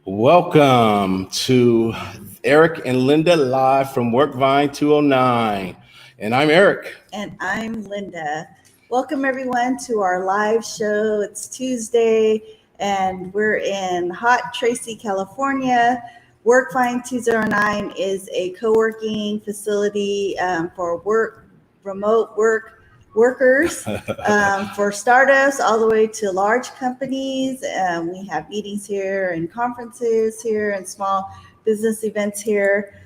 Welcome to Eric and Linda live from Workvine 209. And I'm Eric. And I'm Linda. Welcome everyone to our live show. It's Tuesday and we're in hot Tracy, California. Workvine 209 is a co-working facility for remote workers, for startups all the way to large companies. We have meetings here and conferences here and small business events here.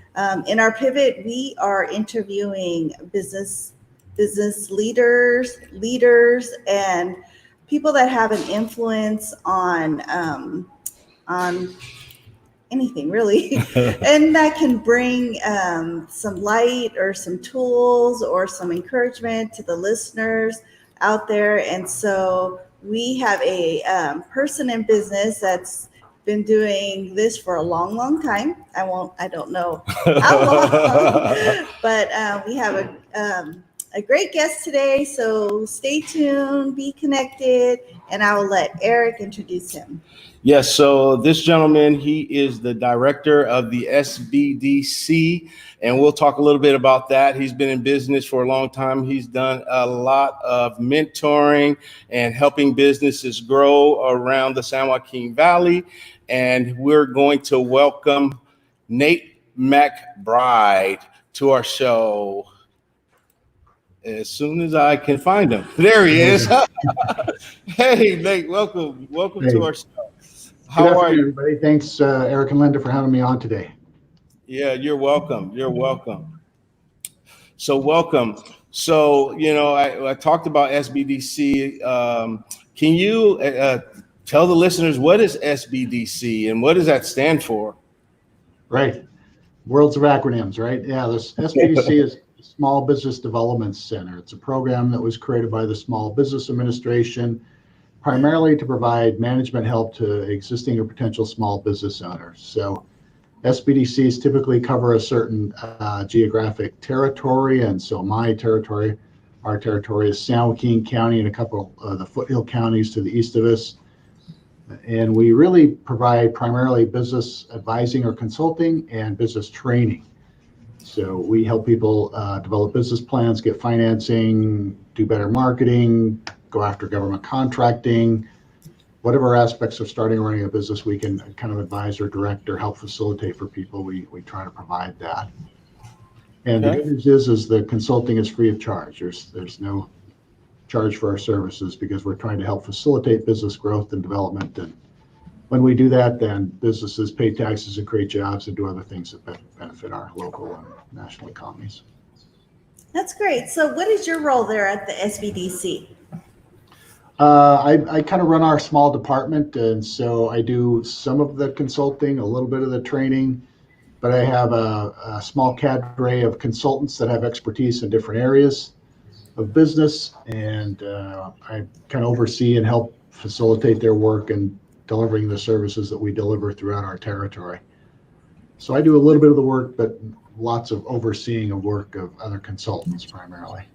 In our pivot, we are interviewing business leaders, and people that have an influence on anything really, and that can bring some light or some tools or some encouragement to the listeners out there. And so we have a person in business that's been doing this for a long time. I don't know how long, but we have a great guest today. So stay tuned, be connected, and I will let Eric introduce him. Yes, so this gentleman, he is the director of the SBDC, and we'll talk a little bit about that. He's been in business for a long time. He's done a lot of mentoring and helping businesses grow around the San Joaquin Valley. And we're going to welcome Nate McBride to our show as soon as I can find him. There he is. Hey, Nate, welcome to our show. How are you, everybody? Thanks, Eric and Linda, for having me on today. Yeah, you're welcome. So welcome. So, I talked about SBDC. Can you tell the listeners what is SBDC and what does that stand for? Right. Worlds of acronyms, right? Yeah, this SBDC is Small Business Development Center. It's a program that was created by the Small Business Administration, primarily to provide management help to existing or potential small business owners. So SBDCs typically cover a certain geographic territory. And so our territory is San Joaquin County and a couple of the foothill counties to the east of us. And we really provide primarily business advising or consulting and business training. So we help people develop business plans, get financing, do better marketing, go after government contracting, whatever aspects of starting or running a business we can kind of advise or direct or help facilitate for people. We try to provide that. And The good news is the consulting is free of charge. There's no charge for our services because we're trying to help facilitate business growth and development. And when we do that, then businesses pay taxes and create jobs and do other things that benefit our local and national economies. That's great. So what is your role there at the SBDC? I kind of run our small department, and so I do some of the consulting, a little bit of the training, but I have a small cadre of consultants that have expertise in different areas of business, and I kind of oversee and help facilitate their work and delivering the services that we deliver throughout our territory. So I do a little bit of the work, but lots of overseeing of work of other consultants primarily.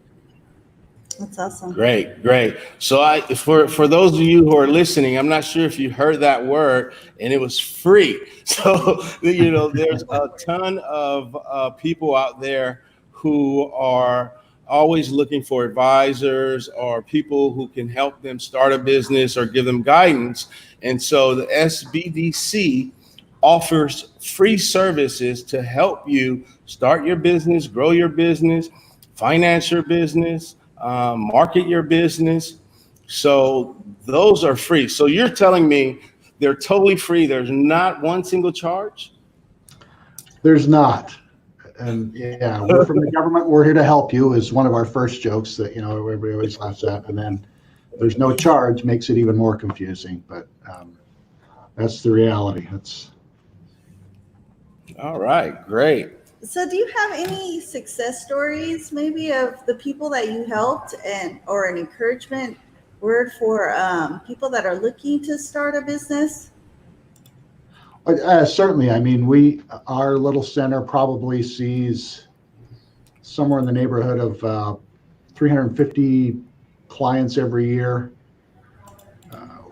That's awesome. Great. So for those of you who are listening, I'm not sure if you heard that word, and it was free. So, there's a ton of people out there who are always looking for advisors or people who can help them start a business or give them guidance. And so the SBDC offers free services to help you start your business, grow your business, finance your business, market your business. So those are free. So you're telling me they're totally free. There's not one single charge? There's not. And yeah, we're from the government. We're here to help you is one of our first jokes that, everybody always laughs at. And then there's no charge makes it even more confusing. But that's the reality. All right, great. So do you have any success stories maybe of the people that you helped or an encouragement word for people that are looking to start a business? Certainly. I mean, our little center probably sees somewhere in the neighborhood of 350 clients every year.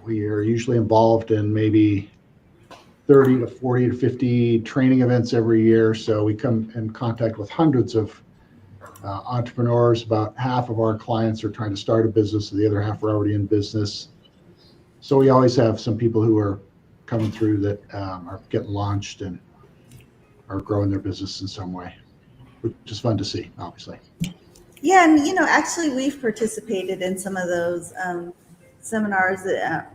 We are usually involved in maybe 30 to 40 to 50 training events every year. So we come in contact with hundreds of entrepreneurs. About half of our clients are trying to start a business, the other half are already in business. So we always have some people who are coming through that are getting launched and are growing their business in some way, which is fun to see, obviously. Yeah, and actually, we've participated in some of those seminars that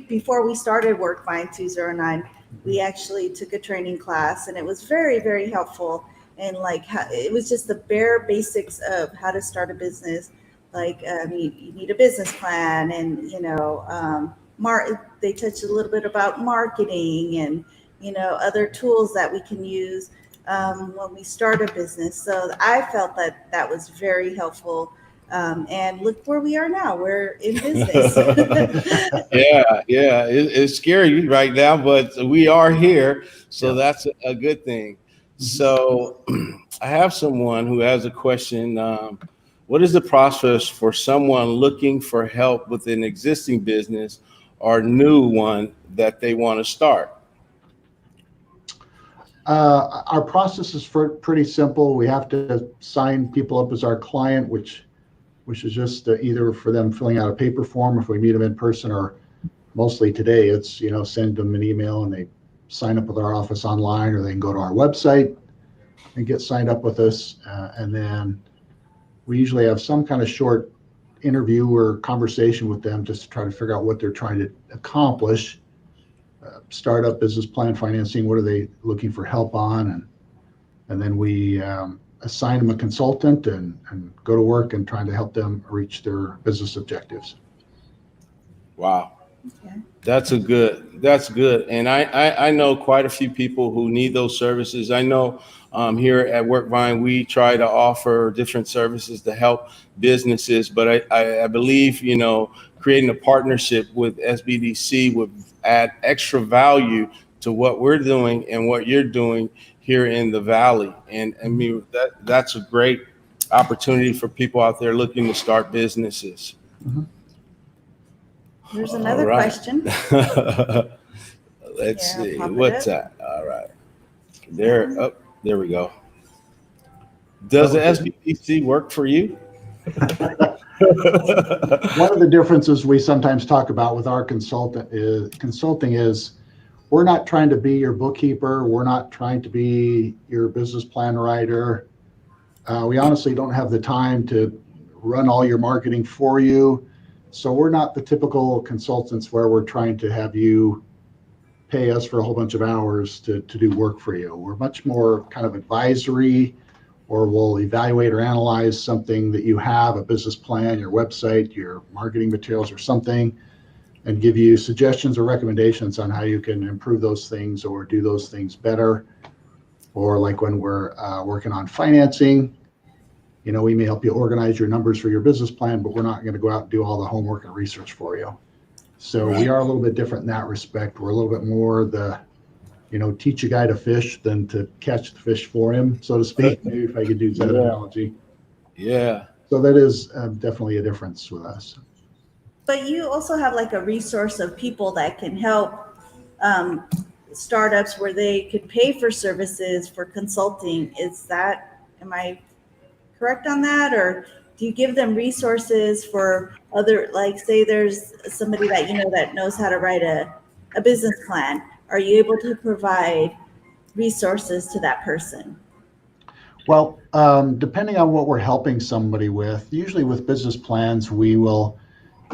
before we started Workfind 209, we actually took a training class, and it was very, very helpful. And it was just the bare basics of how to start a business. Like you need a business plan, and they touched a little bit about marketing and other tools that we can use when we start a business. So I felt that was very helpful. And look where we are now. We're in business. Yeah. It's scary right now, but we are here. So that's a good thing. So I have someone who has a question. What is the process for someone looking for help with an existing business or new one that they want to start? Our process is pretty simple. We have to sign people up as our client, which is just either for them filling out a paper form if we meet them in person, or mostly today it's send them an email and they sign up with our office online, or they can go to our website and get signed up with us. And then we usually have some kind of short interview or conversation with them just to try to figure out what they're trying to accomplish. Startup, business plan, financing, what are they looking for help on? And then we assign them a consultant and go to work and trying to help them reach their business objectives. Wow. Okay. That's good. And I know quite a few people who need those services. I know here at Workvine, we try to offer different services to help businesses, but I believe, creating a partnership with SBDC would add extra value to what we're doing and what you're doing here in the Valley. And I mean, that's a great opportunity for people out there looking to start businesses. Mm-hmm. There's another question. Let's see. What's that? All right. There we go. Does the SBDC work for you? One of the differences we sometimes talk about with our consulting is we're not trying to be your bookkeeper. We're not trying to be your business plan writer. We honestly don't have the time to run all your marketing for you. So we're not the typical consultants where we're trying to have you pay us for a whole bunch of hours to do work for you. We're much more kind of advisory, or we'll evaluate or analyze something that you have, a business plan, your website, your marketing materials or something, and give you suggestions or recommendations on how you can improve those things or do those things better. Or like when we're working on financing, we may help you organize your numbers for your business plan, but we're not going to go out and do all the homework and research for you. So we are a little bit different in that respect. We're a little bit more the, teach a guy to fish than to catch the fish for him, so to speak, maybe if I could use that analogy. Yeah. So that is definitely a difference with us. But you also have like a resource of people that can help startups where they could pay for services for consulting. Am I correct on that? Or do you give them resources for other, like say there's somebody that that knows how to write a business plan? Are you able to provide resources to that person? Well, depending on what we're helping somebody with, usually with business plans, we will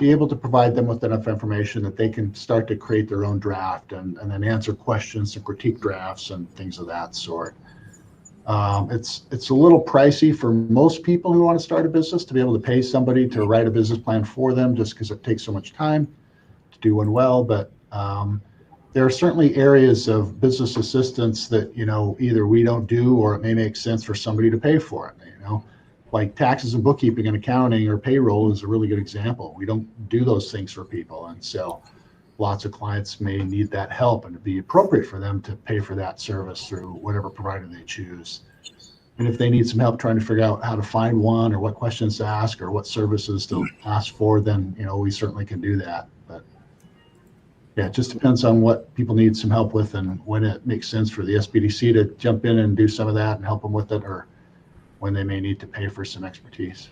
be able to provide them with enough information that they can start to create their own draft and then answer questions and critique drafts and things of that sort. It's a little pricey for most people who want to start a business to be able to pay somebody to write a business plan for them, just because it takes so much time to do one well. But there are certainly areas of business assistance that either we don't do, or it may make sense for somebody to pay for it. Like taxes and bookkeeping and accounting or payroll is a really good example. We don't do those things for people, and so lots of clients may need that help, and it'd be appropriate for them to pay for that service through whatever provider they choose. And if they need some help trying to figure out how to find one, or what questions to ask, or what services to ask for, then we certainly can do that. But Yeah, it just depends on what people need some help with and when it makes sense for the SBDC to jump in and do some of that and help them with it, or when they may need to pay for some expertise.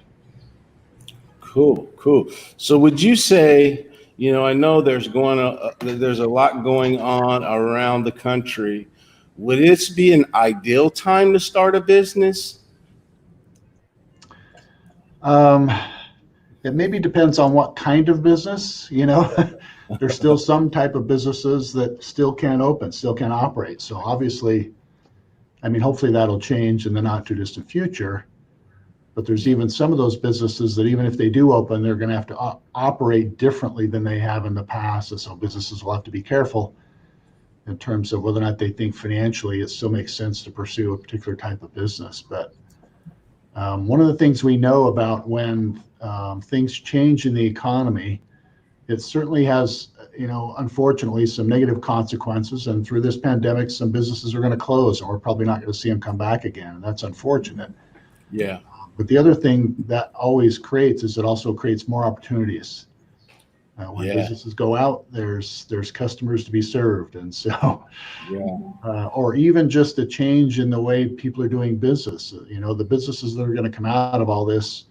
Cool. So would you say, I know there's a lot going on around the country. Would this be an ideal time to start a business? It maybe depends on what kind of business, There's still some type of businesses that still can't open, still can't operate. So obviously, hopefully that'll change in the not too distant future. But there's even some of those businesses that even if they do open, they're going to have to operate differently than they have in the past. And so businesses will have to be careful in terms of whether or not they think financially it still makes sense to pursue a particular type of business. But one of the things we know about when things change in the economy, it certainly has, unfortunately, some negative consequences. And through this pandemic, some businesses are going to close, and we're probably not going to see them come back again. And that's unfortunate. Yeah. But the other thing that always creates is it also creates more opportunities. When businesses go out, there's customers to be served, and so, or even just a change in the way people are doing business. The businesses that are going to come out of all this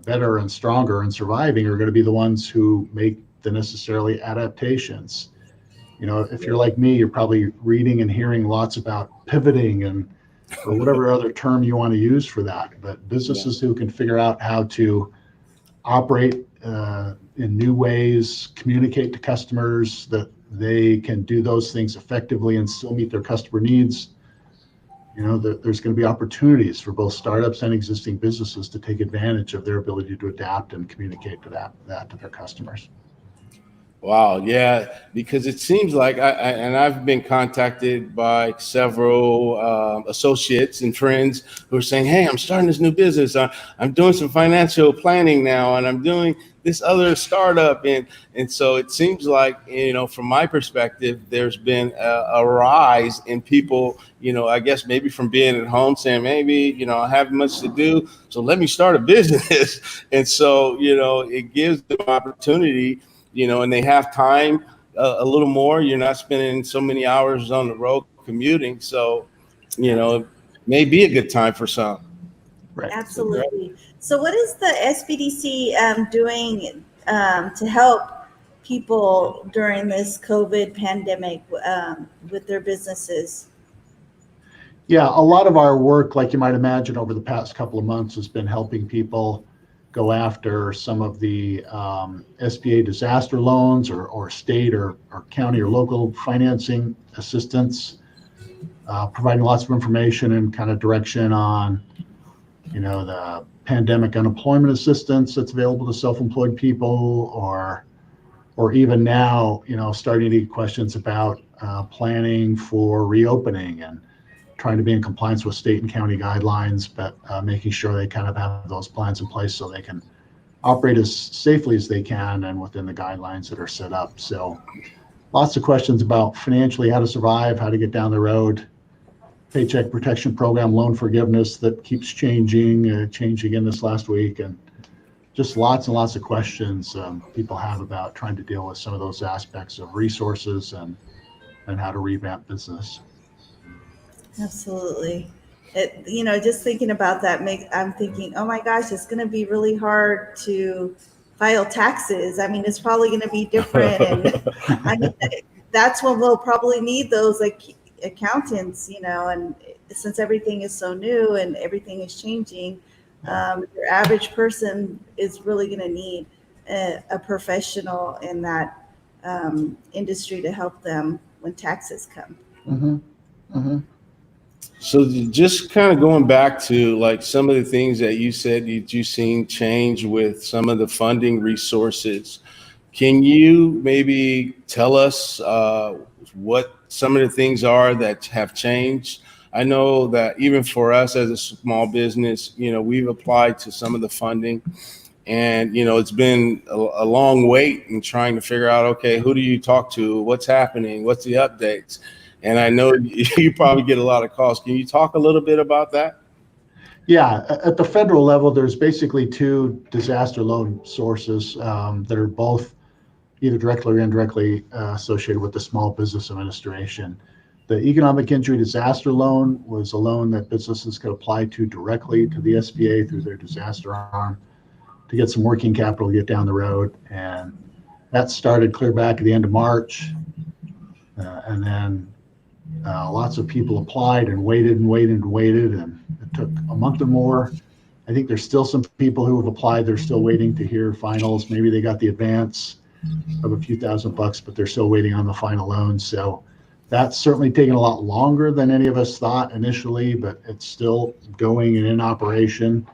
better and stronger and surviving are going to be the ones who make the necessary adaptations. If you're like me, you're probably reading and hearing lots about pivoting or whatever other term you want to use for that. But businesses who can figure out how to operate in new ways, communicate to customers that they can do those things effectively and still meet their customer needs. There's going to be opportunities for both startups and existing businesses to take advantage of their ability to adapt and communicate to that to their customers. Wow, yeah, because it seems like I've been contacted by several associates and friends who are saying, "Hey, I'm starting this new business. I'm doing some financial planning now, and I'm doing this other startup." And so it seems like, from my perspective, there's been a rise in people, I guess maybe from being at home saying, maybe, I have much to do, so let me start a business. And so, it gives them opportunity. And they have time a little more. You're not spending so many hours on the road commuting. So, it may be a good time for some. Right. Absolutely. So what is the SBDC doing to help people during this COVID pandemic with their businesses? Yeah, a lot of our work, like you might imagine, over the past couple of months has been helping people go after some of the SBA disaster loans or state or county or local financing assistance, providing lots of information and kind of direction on, the pandemic unemployment assistance that's available to self-employed people, or even now, starting to get questions about planning for reopening and trying to be in compliance with state and county guidelines, but making sure they kind of have those plans in place so they can operate as safely as they can and within the guidelines that are set up. So lots of questions about financially how to survive, how to get down the road, paycheck protection program, loan forgiveness that keeps changing again this last week, and just lots and lots of questions people have about trying to deal with some of those aspects of resources and how to revamp business. Absolutely. Just thinking about that, I'm thinking, oh my gosh, it's going to be really hard to file taxes. It's probably going to be different. And that's when we'll probably need those accountants, and since everything is so new and everything is changing, your average person is really going to need a professional in that industry to help them when taxes come. Mm-hmm. Mm-hmm. So just kind of going back to like some of the things that you said you've seen change with some of the funding resources, can you maybe tell us what some of the things are that have changed? I know that even for us as a small business, we've applied to some of the funding, and it's been a long wait in trying to figure out, okay, who do you talk to? What's happening? What's the updates? And I know you probably get a lot of calls. Can you talk a little bit about that? Yeah, at the federal level, there's basically two disaster loan sources that are both, either directly or indirectly associated with the Small Business Administration. The Economic Injury Disaster Loan was a loan that businesses could apply to directly to the SBA through their disaster arm to get some working capital to get down the road. And that started clear back at the end of March. And then lots of people applied and waited and waited and waited. And it took a month or more. I think there's still some people who have applied. They're still waiting to hear finals. Maybe they got the advance of a few $1,000, but they're still waiting on the final loan. So that's certainly taken a lot longer than any of us thought initially, but it's still going and in operation.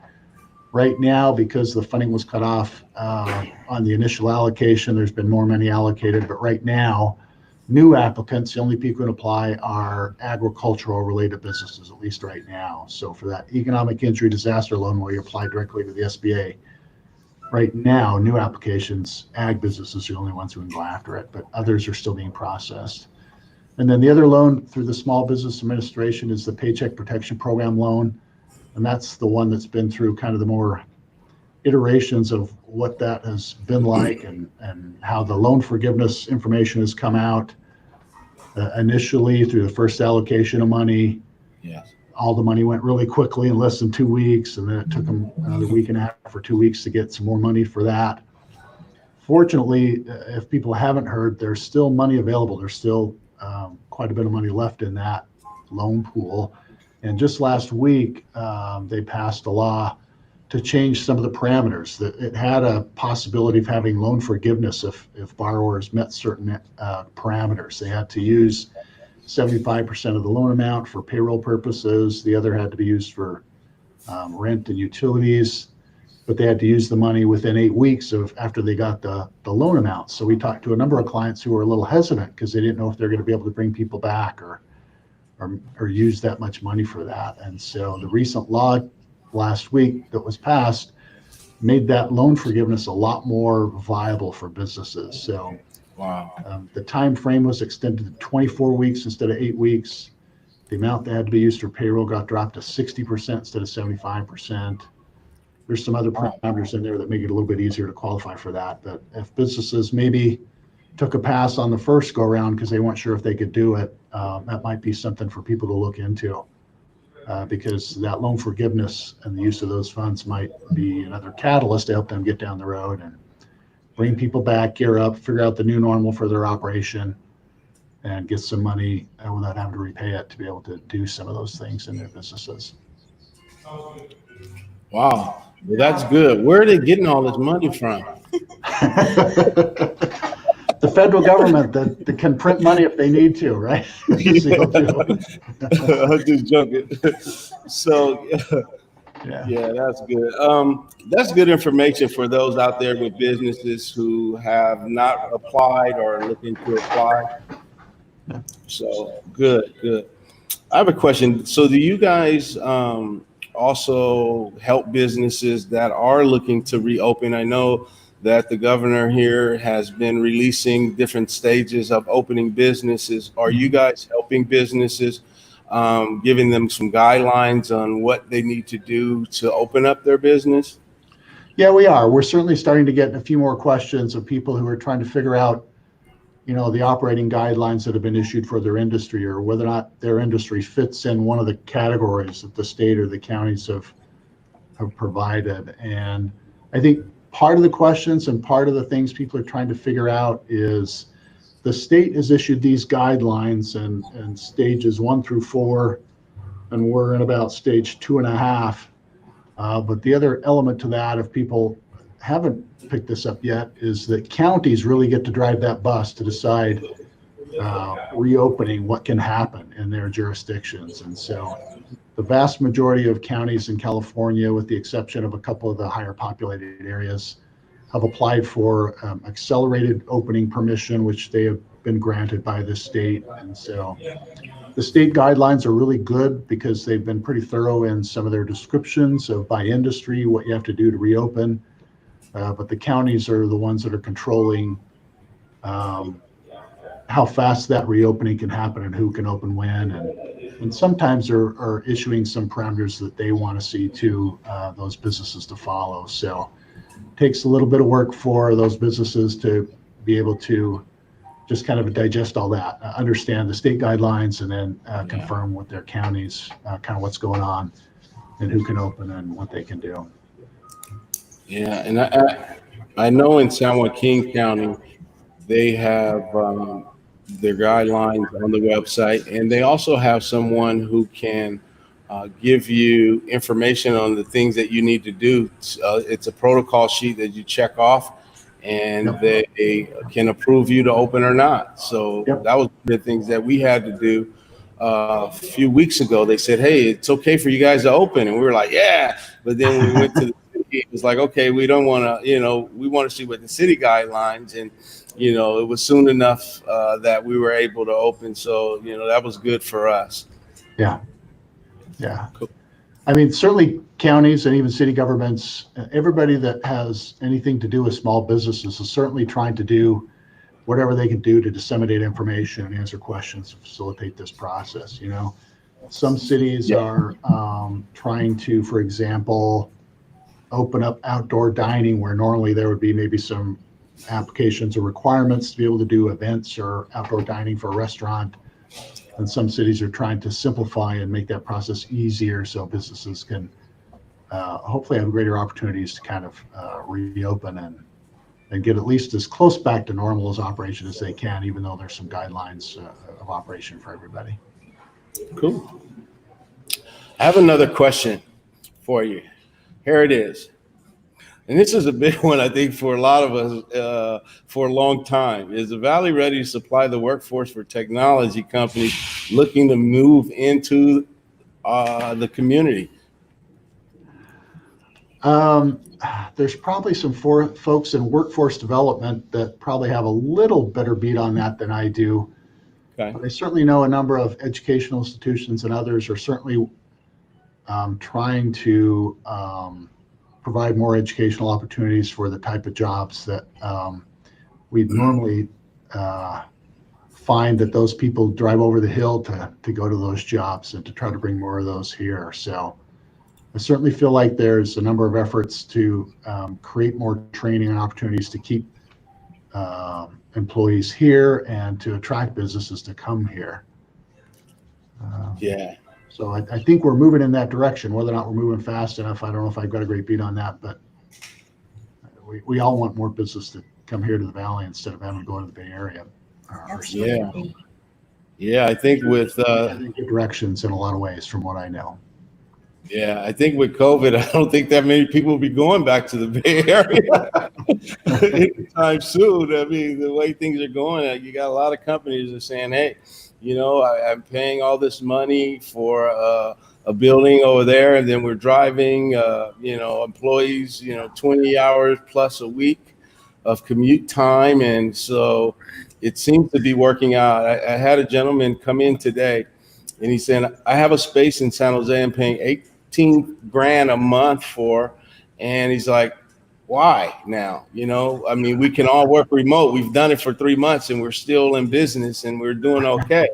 Right now, because the funding was cut off on the initial allocation, there's been more money allocated, but right now, new applicants, the only people who can apply are agricultural related businesses, at least right now. So for that economic injury disaster loan where you apply directly to the SBA, right now, new applications, ag businesses are the only ones who can go after it, but others are still being processed. And then the other loan through the Small Business Administration is the Paycheck Protection Program loan. And that's the one that's been through kind of the more iterations of what that has been like and how the loan forgiveness information has come out. Initially through the first allocation of money, all the money went really quickly in less than 2 weeks, and then it took them another week and a half or 2 weeks to get some more money for that. Fortunately, if people haven't heard, there's still money available. There's still quite a bit of money left in that loan pool. And just last week, they passed a law to change some of the parameters. That it had a possibility of having loan forgiveness if borrowers met certain parameters. They had to use 75% of the loan amount for payroll purposes. The other had to be used for rent and utilities, but they had to use the money within 8 weeks of after they got the loan amount. So we talked to a number of clients who were a little hesitant because they didn't know if they're going to be able to bring people back or use that much money for that. And so the recent law last week that was passed made that loan forgiveness a lot more viable for businesses. So the time frame was extended to 24 weeks instead of 8 weeks. The amount that had to be used for payroll got dropped to 60% instead of 75%. There's some other parameters in there that make it a little bit easier to qualify for that. But if businesses maybe took a pass on the first go around because they weren't sure if they could do it, that might be something for people to look into. Because that loan forgiveness and the use of those funds might be another catalyst to help them get down the road and bring people back, gear up, figure out the new normal for their operation, and get some money without having to repay it to be able to do some of those things in their businesses. Wow, well, that's good. Where are they getting all this money from? The federal government that can print money if they need to, right? I'm just joking. So, yeah, that's good. That's good information for those out there with businesses who have not applied or are looking to apply. So, good. I have a question. So, do you guys also help businesses that are looking to reopen? I know that the governor here has been releasing different stages of opening businesses. Are you guys helping businesses, giving them some guidelines on what they need to do to open up their business? Yeah, we are. We're certainly starting to get a few more questions of people who are trying to figure out, the operating guidelines that have been issued for their industry or whether or not their industry fits in one of the categories that the state or the counties have provided. And I think part of the questions and part of the things people are trying to figure out is the state has issued these guidelines and stages 1 through 4, and we're in about stage 2.5. But the other element to that, if people haven't picked this up yet, is that counties really get to drive that bus to decide reopening, what can happen in their jurisdictions. And so the vast majority of counties in California, with the exception of a couple of the higher populated areas, have applied for accelerated opening permission, which they have been granted by the state. And so the state guidelines are really good because they've been pretty thorough in some of their descriptions of by industry, what you have to do to reopen. But the counties are the ones that are controlling how fast that reopening can happen and who can open when, and sometimes are issuing some parameters that they want to see to those businesses to follow. So it takes a little bit of work for those businesses to be able to just kind of digest all that, understand the state guidelines, and then confirm with their counties kind of what's going on and who can open and what they can do. Yeah, and I know in San Joaquin County, they have their guidelines on the website, and they also have someone who can give you information on the things that you need to do. It's a protocol sheet that you check off, and they can approve you to open or not. So that was the things that we had to do a few weeks ago. They said, hey, it's okay for you guys to open. And we were like, yeah. But then when we went to the city, it was like, okay, we don't want to, we want to see what the city guidelines. And, it was soon enough that we were able to open. So, that was good for us. Yeah. Cool. I mean, certainly counties and even city governments, everybody that has anything to do with small businesses is certainly trying to do whatever they can do to disseminate information and answer questions to facilitate this process. Some cities are trying to, for example, open up outdoor dining where normally there would be maybe some applications or requirements to be able to do events or outdoor dining for a restaurant. And some cities are trying to simplify and make that process easier so businesses can hopefully have greater opportunities to kind of reopen and get at least as close back to normal as operation as they can, even though there's some guidelines of operation for everybody. Cool. I have another question for you. Here it is. And this is a big one, I think, for a lot of us for a long time. Is the Valley ready to supply the workforce for technology companies looking to move into the community? There's probably some folks in workforce development that probably have a little better beat on that than I do. Okay. But I certainly know a number of educational institutions and others are certainly trying to provide more educational opportunities for the type of jobs that we'd normally find that those people drive over the hill to go to those jobs and to try to bring more of those here. So I certainly feel like there's a number of efforts to create more training and opportunities to keep employees here and to attract businesses to come here. So I think we're moving in that direction. Whether or not we're moving fast enough, I don't know if I've got a great beat on that, but we all want more business to come here to the Valley instead of having to go to the Bay Area. Yeah, I think with good directions in a lot of ways from what I know. Yeah, I think with COVID, I don't think that many people will be going back to the Bay Area anytime soon. I mean, the way things are going, you got a lot of companies that are saying, hey, I'm paying all this money for a building over there, and then we're driving, employees, 20 hours plus a week of commute time. And so it seems to be working out. I had a gentleman come in today, and he said, I have a space in San Jose I'm paying $18,000 a month for. And he's like, why now? I mean, we can all work remote. We've done it for 3 months and we're still in business and we're doing okay.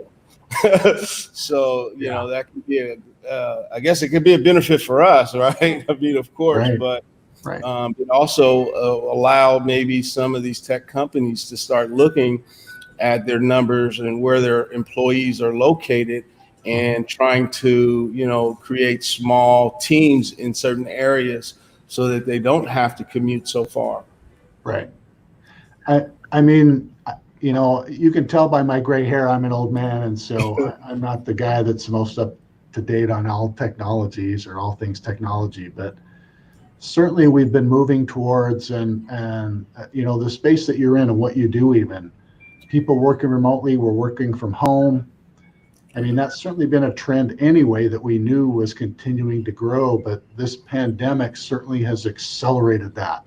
So, that could be I guess it could be a benefit for us, right? I mean, of course, but it also allow maybe some of these tech companies to start looking at their numbers and where their employees are located and trying to, create small teams in certain areas so that they don't have to commute so far. Right. I mean, you can tell by my gray hair, I'm an old man. And so I'm not the guy that's most up to date on all technologies or all things technology, but certainly we've been moving towards and the space that you're in and what you do, even people working remotely, we're working from home. I mean, that's certainly been a trend anyway that we knew was continuing to grow, but this pandemic certainly has accelerated that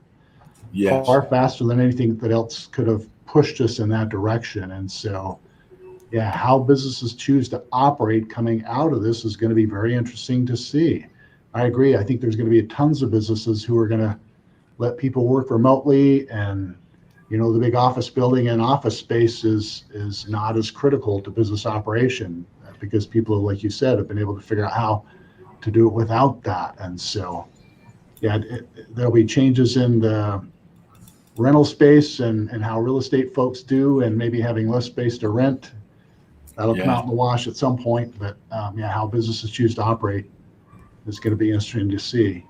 far faster than anything that else could have pushed us in that direction. And so, how businesses choose to operate coming out of this is going to be very interesting to see. I agree. I think there's going to be tons of businesses who are going to let people work remotely, and the big office building and office space is not as critical to business operation because people, like you said, have been able to figure out how to do it without that. And so, there'll be changes in the rental space and how real estate folks do, and maybe having less space to rent. That'll come out in the wash at some point, but how businesses choose to operate is going to be interesting to see.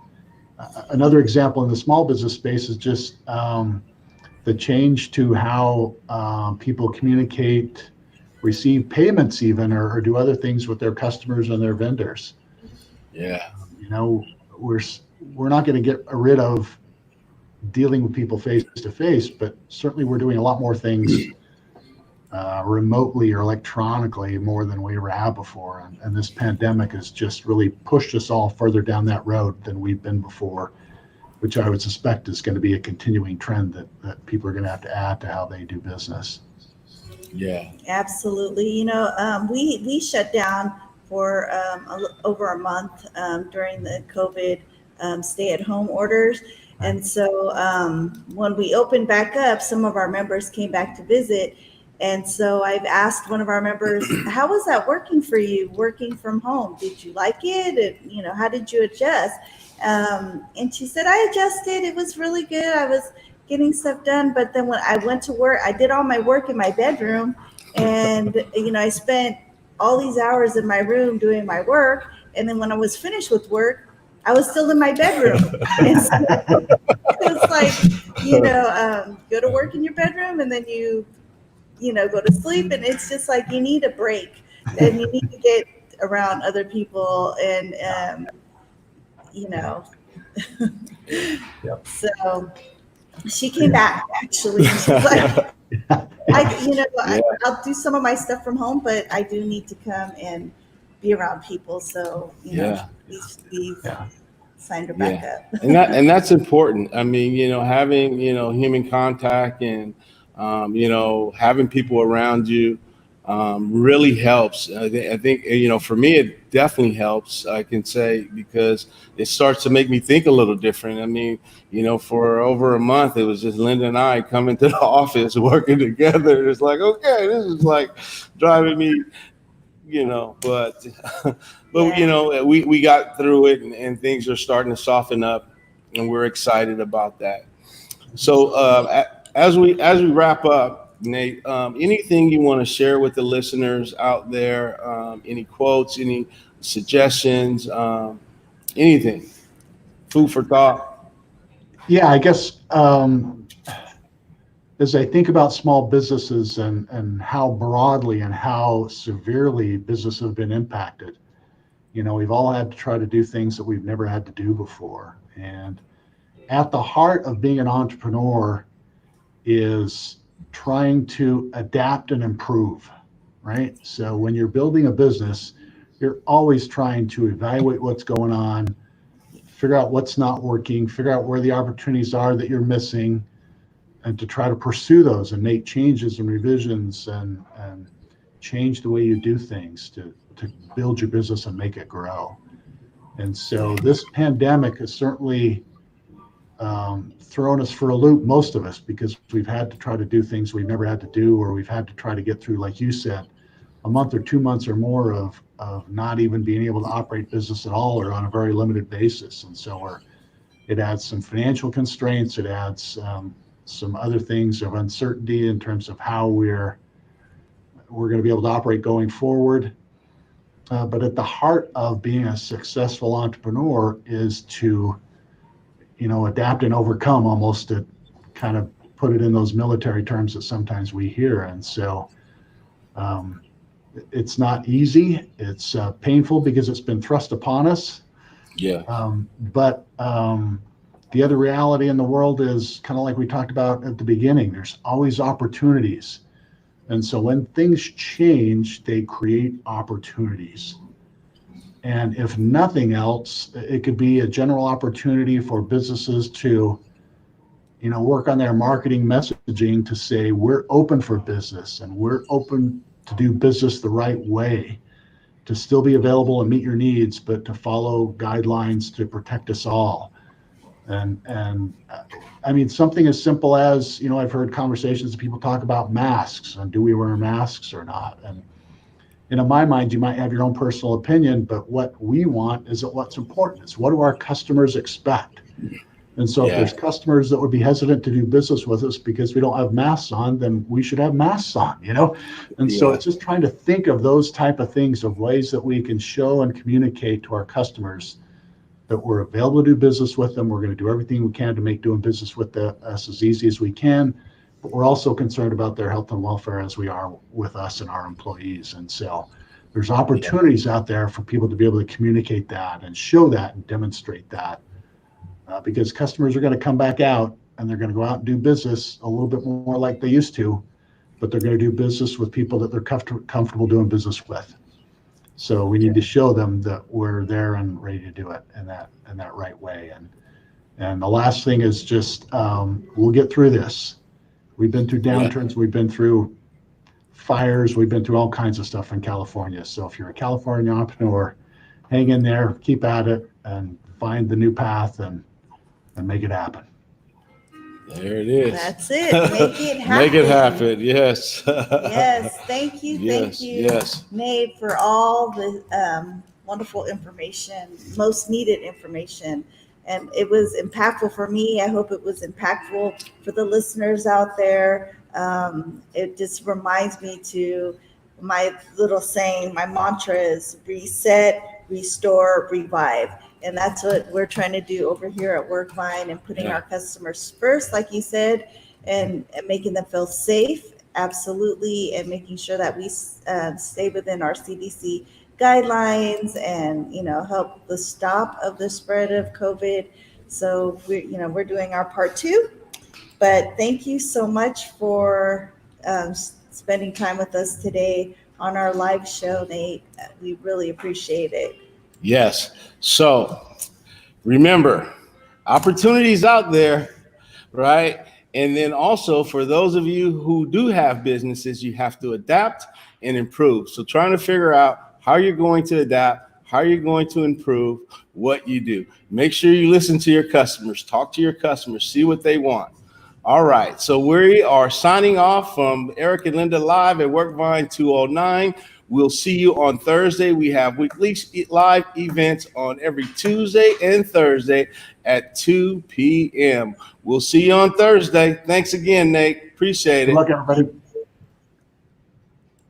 Another example in the small business space is just the change to how people communicate, receive payments even, or do other things with their customers and their vendors. Yeah. We're not going to get rid of dealing with people face to face, but certainly we're doing a lot more things remotely or electronically more than we ever have before. And this pandemic has just really pushed us all further down that road than we've been before, which I would suspect is going to be a continuing trend that people are going to have to add to how they do business. Yeah, absolutely. We shut down for over a month during the COVID stay-at-home orders. And so when we opened back up, some of our members came back to visit. And so I've asked one of our members, how was that working for you, working from home? Did you like it? And, how did you adjust? And she said, I adjusted. It was really good. I was getting stuff done. But then when I went to work, I did all my work in my bedroom. And, I spent all these hours in my room doing my work. And then when I was finished with work, I was still in my bedroom. And so it was like, go to work in your bedroom and then you go to sleep. And it's just like, you need a break and you need to get around other people. And, so she came back actually. She's like, I'll do some of my stuff from home, but I do need to come and be around people. So, we've signed her back up. and that's important. I mean, having, human contact and, having people around you really helps. I think, for me, it definitely helps, I can say, because it starts to make me think a little different. I mean, for over a month, it was just Linda and I coming to the office, working together. It's like, okay, this is like driving me, but we got through it and things are starting to soften up and we're excited about that. So as we wrap up, Nate, anything you want to share with the listeners out there? Any quotes, any suggestions, anything? Food for thought? Yeah, I guess as I think about small businesses and how broadly and how severely businesses have been impacted, we've all had to try to do things that we've never had to do before. And at the heart of being an entrepreneur is trying to adapt and improve, right? So when you're building a business, you're always trying to evaluate what's going on, figure out what's not working, figure out where the opportunities are that you're missing, and to try to pursue those and make changes and revisions and change the way you do things to build your business and make it grow. And so this pandemic has certainly thrown us for a loop, most of us, because we've had to try to do things we've never had to do, or we've had to try to get through, like you said, a month or 2 months or more of not even being able to operate business at all or on a very limited basis. And so it adds some financial constraints. It adds some other things of uncertainty in terms of how we're going to be able to operate going forward. But at the heart of being a successful entrepreneur is to adapt and overcome, almost, to kind of put it in those military terms that sometimes we hear. And so it's not easy. It's painful because it's been thrust upon us. Yeah. But the other reality in the world is kind of like we talked about at the beginning. There's always opportunities. And so when things change, they create opportunities. And if nothing else, it could be a general opportunity for businesses to, work on their marketing messaging to say, we're open for business and we're open to do business the right way, to still be available and meet your needs, but to follow guidelines to protect us all. And I mean, something as simple as, I've heard conversations of people talk about masks and do we wear masks or not? And in my mind, you might have your own personal opinion, but what we want is what's important. It's what do our customers expect? And so if there's customers that would be hesitant to do business with us because we don't have masks on, then we should have masks on, you know? And so it's just trying to think of those type of things, of ways that we can show and communicate to our customers that we're available to do business with them. We're going to do everything we can to make doing business with us as easy as we can. But we're also concerned about their health and welfare as we are with us and our employees. And so there's opportunities out there for people to be able to communicate that and show that and demonstrate that. Because customers are going to come back out and they're going to go out and do business a little bit more like they used to, but they're going to do business with people that they're comfortable doing business with. So we need to show them that we're there and ready to do it in that right way. And the last thing is just we'll get through this. We've been through downturns, we've been through fires, we've been through all kinds of stuff in California. So if you're a California entrepreneur, hang in there, keep at it, and find the new path and make it happen. There it is. That's it. Make it happen. Make it happen. Yes. Yes. Thank you. Yes, Thank you, yes. Nate, for all the wonderful information, most needed information. And it was impactful for me. I hope it was impactful for the listeners out there. It just reminds me to my little saying, my mantra is reset, restore, revive. And that's what we're trying to do over here at Workvine, and putting our customers first, like you said, and making them feel safe, absolutely, and making sure that we stay within our CDC guidelines and, help the stop of the spread of COVID. So we're doing our part too. But thank you so much for spending time with us today on our live show, Nate. We really appreciate it. Yes. So remember, opportunities out there, right? And then also for those of you who do have businesses, you have to adapt and improve. So trying to figure out how you're going to adapt, how you're going to improve what you do. Make sure you listen to your customers, talk to your customers, see what they want. All right. So we are signing off from Eric and Linda live at Workvine 209. We'll see you on Thursday. We have weekly live events on every Tuesday and Thursday at 2 p.m. We'll see you on Thursday. Thanks again, Nate. Appreciate it. Good luck, everybody.